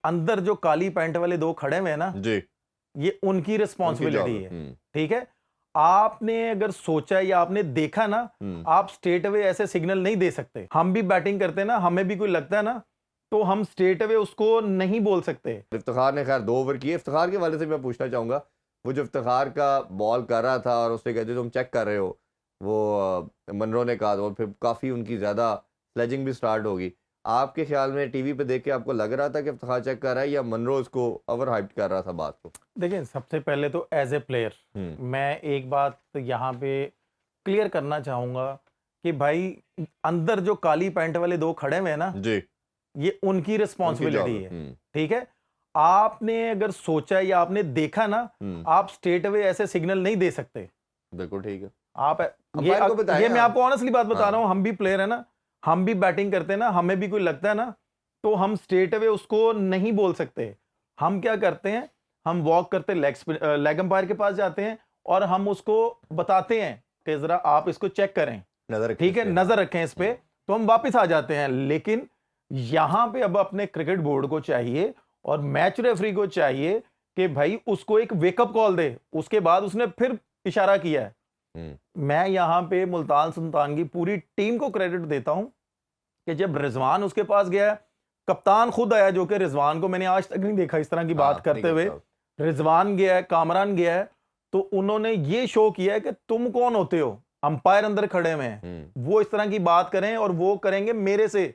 अंदर जो काली पैंट वाले दो खड़े हुए हैं ना, जी, ये उनकी उनकी जॉब रिस्पॉन्सिबिलिटी है। है। ठीक है, आपने अगर सोचा या आपने देखा ना, आप स्ट्रेट अवे ऐसे सिग्नल नहीं दे सकते। हम भी बैटिंग करते हैं ना, हमें भी कोई लगता है ना, तो हम स्ट्रेट अवे उसको नहीं बोल सकते। इफ्तिखार ने खैर 2 ओवर किए। इफ्तिखार के वाले से मैं पूछना चाहूँगा, वो जो इफ्तिखार का बॉल कर रहा था और उससे कहते तुम चेक कर रहे हो, वो मनरो ने कहा और फिर काफ़ी उनकी ज़्यादा स्लेजिंग भी स्टार्ट होगी। आपके ख्याल में टीवी पे देख के आपको लग रहा था कि इफ्तिखार चेक कर रहा है या मनरो उसको ओवर हाइप्ड कर रहा था बात को? देखिए, सबसे पहले तो एज ए प्लेयर हुँ, मैं एक बात यहाँ पे क्लियर करना चाहूंगा कि भाई, अंदर जो काली पैंट वाले दो खड़े हुए हैं ना, जी, ये उनकी उनकी जॉब रिस्पॉन्सिबिलिटी है। है। ठीक है, आपने अगर सोचा या आपने देखा ना, आप स्ट्रेट अवे ऐसे सिग्नल नहीं दे सकते। बिल्कुल ठीक है। आप अंपायर को बताएँ ये मैं आप। आपको ऑनेस्टली बात बता रहा हाँ, हूं, हम भी प्लेयर है ना, हम भी बैटिंग करते हैं ना, हमें भी कोई लगता है ना, तो हम स्ट्रेट अवे उसको नहीं बोल सकते। हम क्या करते हैं, हम वॉक करते लेग अंपायर के पास जाते हैं और हम उसको बताते हैं कि जरा आप इसको चेक करें। नज़र रखिए ठीक इस है, पे, हाँ। नजर रखें इस पे, तो हम वापस आ जाते हैं। लेकिन यहां पे अब अपने क्रिकेट बोर्ड को चाहिए और मैच रेफरी को चाहिए कि भाई उसको एक वेकअप कॉल दे। उसके बाद उसने फिर इशारा किया है। हुँ, मैं यहां पे मुल्तान सुल्तान की पूरी टीम को क्रेडिट देता हूं कि जब रिजवान उसके पास गया, कप्तान खुद आया, जो कि रिजवान को मैंने आज तक नहीं देखा इस तरह की बात हाँ, नहीं करते हुए। करता। रिजवान गया है, कामरान गया है, तो उन्होंने ये शो किया है कि तुम कौन होते हो, अंपायर अंदर खड़े हुए हैं, वो इस तरह की बात करें और वो करेंगे मेरे से,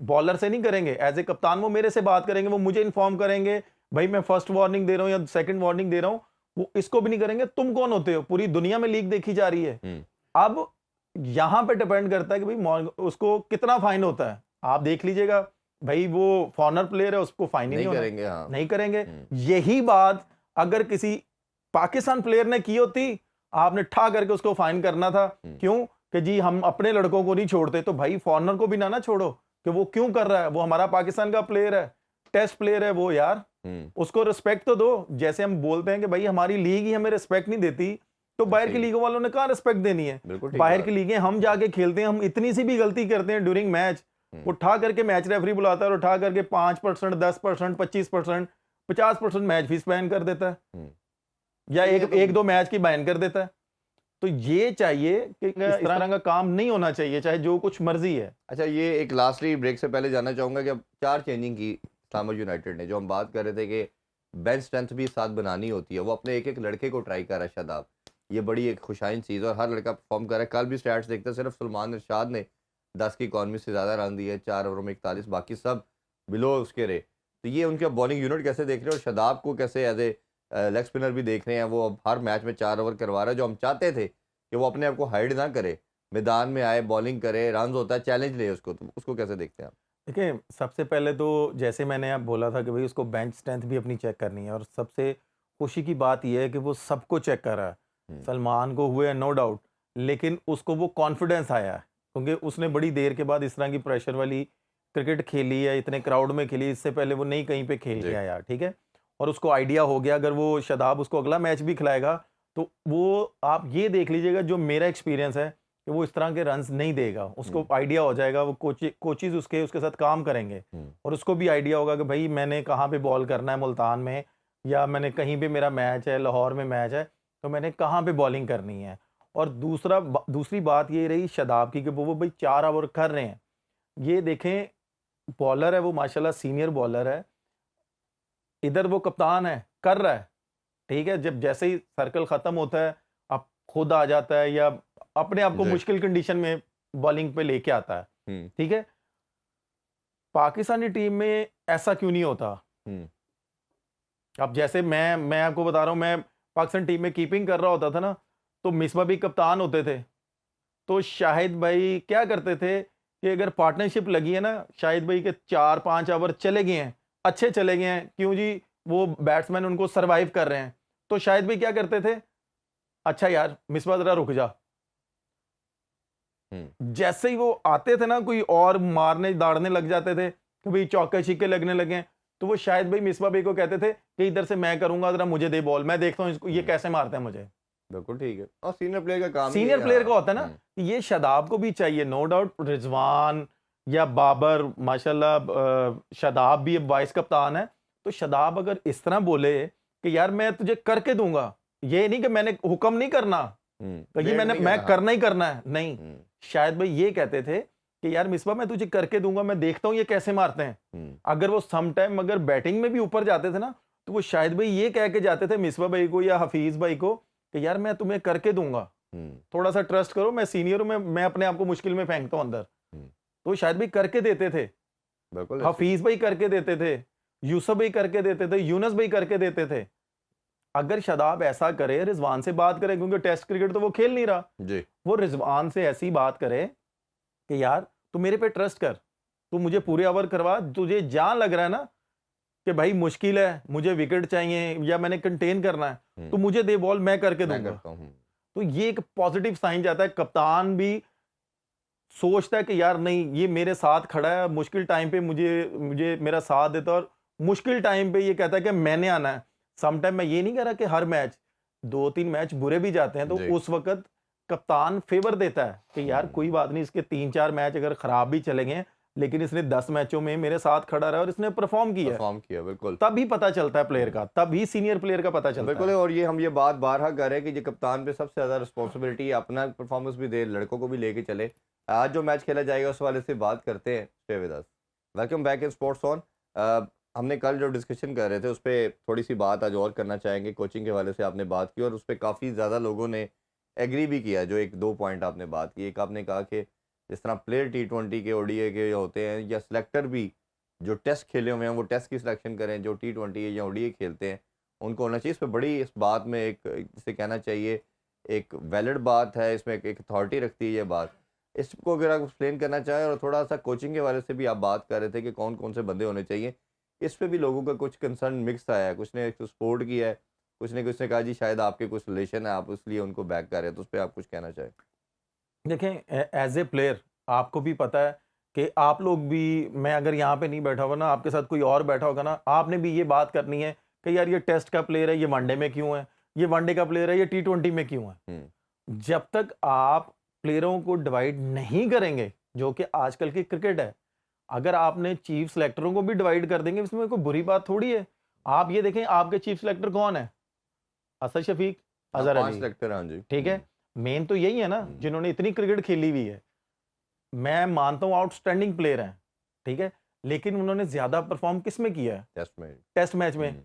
बॉलर से नहीं करेंगे। एज ए कप्तान वो मेरे से बात करेंगे, वो मुझे इन्फॉर्म करेंगे, भाई मैं फर्स्ट वार्निंग दे रहा हूं या सेकंड वार्निंग दे रहा हूं। वो इसको भी नहीं करेंगे, तुम कौन होते हो, पूरी दुनिया में लीग देखी जा रही है। हुँ, अब यहां पे डिपेंड करता है कि भाई उसको कितना फाइन होता है। आप देख लीजिएगा, भाई वो फॉरनर प्लेयर है, उसको फाइन ही नहीं नहीं होना, करेंगे, हाँ। नहीं करेंगे। हुँ, यही बात अगर किसी पाकिस्तान प्लेयर ने की होती, आपने ठा करके उसको फाइन करना था। हुँ, क्यों? कि जी हम अपने लड़कों को नहीं छोड़ते, तो भाई फॉरनर को भी ना छोड़ो कि वो क्यों कर रहा है, वो हमारा पाकिस्तान का प्लेयर है, टेस्ट प्लेयर है वो यार, हुँ, उसको रिस्पेक्ट तो दो। जैसे हम बोलते हैं कि भाई हमारी लीग ही हमें रिस्पेक्ट नहीं देती, तो बाहर की सही है। लीगों वालों ने कहाँ रिस्पेक्ट देनी है। बिल्कुल ठीक बाहर बात की है। लीगें हम जाके खेलते हैं, हम इतनी सी भी गलती करते हैं ड्यूरिंग मैच, हुँ, उठा करके मैच रेफरी बुलाता है और उठा करके 5%, 10%, 25%, 50% मैच फीस बैन कर देता है, हुँ। या नहीं, एक ये तो एक दो मैच की बैन कर देता है। तो ये चाहिए कि इस तरह का काम नहीं होना चाहिए, चाहे जो कुछ मर्जी है। अच्छा, ये एक लास्टली ब्रेक से पहले जानना चाहूँगा कि अब 4 चेंजिंग की इस्लामाबाद यूनाइटेड ने, जो हम बात कर रहे थे कि बेंच स्ट्रेंथ भी साथ बनानी होती है, वो अपने एक-एक लड़के को ट्राई कर रहा है शादाब। ये बड़ी एक खुशाइन चीज़ है और हर लड़का परफ़ॉर्म कर रहा है। कल भी स्टैट्स देखते हैं, सिर्फ सलमान इरशाद ने 10 की इकॉनमी से ज़्यादा रन दिए, 4 ओवरों में 41, बाकी सब बिलो उसके रहे। तो ये उनका बॉलिंग यूनिट कैसे देख रहे हो और शादाब को कैसे एज़ ए लेग स्पिनर भी देख रहे हैं? वो अब हर मैच में 4 ओवर करवा रहा है, जो हम चाहते थे कि वो अपने आप को हाइड ना करे, मैदान में आए, बॉलिंग करे, रन्स होता है, चैलेंज ले उसको, तो उसको कैसे देखते हैं आप? देखिए, सबसे पहले तो जैसे मैंने अब बोला था कि भाई उसको बेंच स्ट्रेंथ भी अपनी चेक करनी है, और सबसे खुशी की बात यह है कि वो सबको चेक कर रहा है। हुँ, सलमान को हुए नो डाउट, लेकिन उसको वो कॉन्फिडेंस आया है, क्योंकि उसने बड़ी देर के बाद इस तरह की प्रेशर वाली क्रिकेट खेली है, इतने क्राउड में खेली, इससे पहले वो नहीं कहीं पे खेल के जी, आया, ठीक है? और उसको आइडिया हो गया, अगर वो शादाब उसको अगला मैच भी खिलाएगा, तो वो आप ये देख लीजिएगा, जो मेरा एक्सपीरियंस है, कि वो इस तरह के रन्स नहीं देगा। हुँ, उसको आइडिया हो जाएगा, वो कोचेज़ उसके साथ काम करेंगे, हुँ, और उसको भी आइडिया होगा कि भई मैंने कहाँ पे बॉल करना है मुल्तान में, या मैंने कहीं पे मेरा मैच है, लाहौर में मैच है, तो मैंने कहाँ पे बॉलिंग करनी है। और दूसरी बात ये रही शादाब की कि वो भई 4 ओवर कर रहे हैं। ये देखें, बॉलर है वो, माशाल्लाह सीनियर बॉलर है, इधर वो कप्तान है, कर रहा है। ठीक है? जब जैसे ही सर्कल खत्म होता है, अब खुद आ जाता है या अपने आप को जी, मुश्किल कंडीशन में बॉलिंग पे लेके आता है। हुँ, ठीक है? पाकिस्तानी टीम में ऐसा क्यों नहीं होता? हुँ, अब जैसे मैं आपको बता रहा हूँ, मैं पाकिस्तान टीम में कीपिंग कर रहा होता था ना, तो मिसबा भी कप्तान होते थे। तो शाहिद भाई क्या करते थे कि अगर पार्टनरशिप लगी है ना, शाहिद भाई के 4-5 ओवर चले गए हैं, अच्छे चले गए हैं, क्यों जी? वो बैट्समैन उनको सर्वाइव कर रहे हैं। तो शाहिद भाई क्या करते थे, अच्छा यार मिसबा ज़रा रुक जा। हुँ, जैसे ही वो आते थे ना, कोई और मारने दाड़ने लग जाते थे, कभी चौके-छक्के लगने लगे, तो वो शायद भाई मिसबा भाई को कहते थे कि इधर से मैं करूँगा, ज़रा मुझे दे बॉल, मैं देखता हूँ इसको ये हुँ, कैसे मारता है मुझे। बिल्कुल ठीक है और सीनियर प्लेयर का काम ही है सीनियर प्लेयर हाँ, का होता है ना, हुँ, ये शादाब को भी चाहिए नो डाउट, रिजवान, या बाबर माशाल्लाह, शादाब भी अब वाइस कप्तान है, तो शादाब अगर इस तरह बोले कि यार मैं तुझे करके दूंगा, ये नहीं कि मैंने हुक्म नहीं करना, तो ये डेट मैंने नहीं मैं करना, हाँ। करना ही करना है, नहीं। हम्म, शायद भाई ये कहते थे कि यार मिसबा मैं तुझे करके दूंगा, मैं देखता हूँ ये कैसे मारते हैं। हम्म, अगर वो सम टाइम अगर बैटिंग में भी ऊपर जाते थे ना, तो वो शायद भाई ये कह के जाते थे मिसबा भाई को या हफीज भाई को कि यार मैं तुम्हें करके दूंगा, हम्म, थोड़ा सा ट्रस्ट करो, मैं सीनियर हूं, मैं अपने आप को मुश्किल में फेंकता हूं अंदर। हम्म, तो शायद भाई करके देते थे, बिल्कुल ऐसे ही। हफीज भाई करके देते थे, यूसुफ भाई करके देते थे, यूनस भाई करके देते थे। अगर शादाब ऐसा करे, रिजवान से बात करे, क्योंकि टेस्ट क्रिकेट तो वो खेल नहीं रहा, जी। वो रिजवान से ऐसी बात करे कि यार तू मेरे पे ट्रस्ट कर, तू मुझे पूरे ओवर करवा, तुझे जहां लग रहा है ना कि भाई मुश्किल है, मुझे विकेट चाहिए या मैंने कंटेन करना है, तो मुझे दे बॉल, मैं करके मैं दूंगा। करता हूँ। तो ये एक पॉजिटिव साइन जाता है, कप्तान भी सोचता है कि यार नहीं ये मेरे साथ खड़ा है, मुश्किल टाइम पे मुझे मुझे मेरा साथ देता है, और मुश्किल टाइम पे ये कहता है कि मैंने आना है। सम टाइम मैं ये नहीं कह रहा कि हर मैच, 2-3 मैच बुरे भी जाते हैं, तो जी। उस वक़्त कप्तान फेवर देता है कि यार कोई बात नहीं, इसके 3-4 मैच अगर खराब भी चले गए, लेकिन इसने 10 मैचों में मेरे साथ खड़ा रहा और इसने परफॉर्म किया है। परफॉर्म किया, बिल्कुल। तभी पता चलता है प्लेयर का, तभी सीनियर प्लेयर का पता चलता बिल्कुल है। है, और ये हम ये बात बारहा कर रहे हैं कि ये कप्तान पे सबसे ज़्यादा रिस्पॉन्सिबिलिटी अपना परफॉर्मेंस भी दे, लड़कों को भी लेके चले। आज जो मैच खेला जाएगा उस वाले से बात करते हैं। Stay with us. Welcome back in sports on. हमने कल जो डिस्कशन कर रहे थे उस पर थोड़ी सी बात आज और करना चाहेंगे। कोचिंग के हवाले से आपने बात की और उस पर काफ़ी ज़्यादा लोगों ने एग्री भी किया। जो एक दो पॉइंट आपने बात की, एक आपने कहा कि जिस तरह प्लेयर T20 के, ODI के होते हैं, या सिलेक्टर भी जो टेस्ट खेले हुए हैं वो टेस्ट की सिलेक्शन करें, जो T20 या ODI खेलते हैं उनको होना चाहिए। इस पे बड़ी, इस बात में एक जिसे कहना चाहिए एक वैलिड बात है, इसमें एक अथॉरिटी रखती है ये बात। इसको अगर आप एक्सप्लेन करना चाहें, और थोड़ा सा कोचिंग के बारे से भी आप बात कर रहे थे कि कौन कौन से बंदे होने चाहिए, इस पे भी लोगों का कुछ कंसर्न मिक्स आया है। कुछ ने तो सपोर्ट किया है, कुछ ने कहा जी शायद आपके कुछ रिलेशन है, आप इसलिए उनको बैक कर रहे हैं। तो उस पर आप कुछ कहना चाहें। देखें, एज ए प्लेयर आपको भी पता है कि आप लोग भी, मैं अगर यहाँ पे नहीं बैठा होगा ना, आपके साथ कोई और बैठा होगा ना, आपने भी ये बात करनी है कि यार ये टेस्ट का प्लेयर है, ये वनडे में क्यों है, ये वनडे का प्लेयर है, ये T20 में क्यों है। हम्म, जब तक आप प्लेयरों को डिवाइड नहीं करेंगे, जो कि आजकल की क्रिकेट है, अगर आपने चीफ सेलेक्टरों को भी डिवाइड कर देंगे, इसमें कोई बुरी बात थोड़ी है। आप ये देखें, आपके चीफ सेलेक्टर कौन है? असद शफीक, हाँ, अजहर 5 अली, सेक्टर, हाँ जी। ठीक है। मेन तो यही है ना, हम्म, जिन्होंने इतनी क्रिकेट खेली हुई है। मैं मानता हूँ आउटस्टैंडिंग प्लेयर हैं, ठीक है, लेकिन उन्होंने ज्यादा परफॉर्म किस में किया है? टेस्ट में। टेस्ट मैच में। हम्म,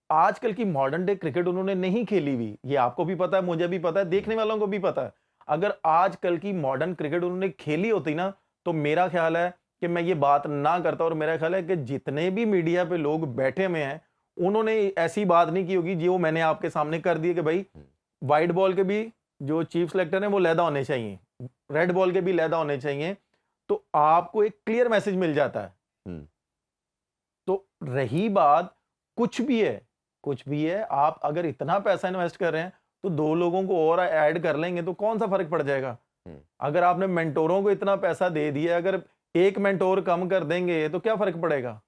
आजकल की मॉडर्न डे क्रिकेट उन्होंने नहीं खेली हुई, ये आपको भी पता है, मुझे भी पता है, देखने वालों को भी पता है। अगर आजकल की मॉडर्न क्रिकेट उन्होंने खेली होती ना, तो मेरा ख्याल है कि मैं ये बात ना करता, और मेरा ख्याल है कि जितने भी मीडिया पे लोग बैठे हुए हैं, उन्होंने ऐसी बात नहीं की होगी जो मैंने आपके सामने कर दी है कि भाई हम्म, वाइट बॉल के भी जो चीफ सेलेक्टर हैं वो लैदा होने चाहिए, रेड बॉल के भी लैदा होने चाहिए, तो आपको एक क्लियर मैसेज मिल जाता है। हम्म, तो रही बात, कुछ भी है, कुछ भी है, आप अगर इतना पैसा इन्वेस्ट कर रहे हैं, तो 2 लोगों को और ऐड कर लेंगे तो कौन-सा फ़र्क पड़ जाएगा? हम्म, अगर आपने मेंटोरों को इतना पैसा दे दिया, अगर एक मेंटोर कम कर देंगे तो क्या फ़र्क पड़ेगा?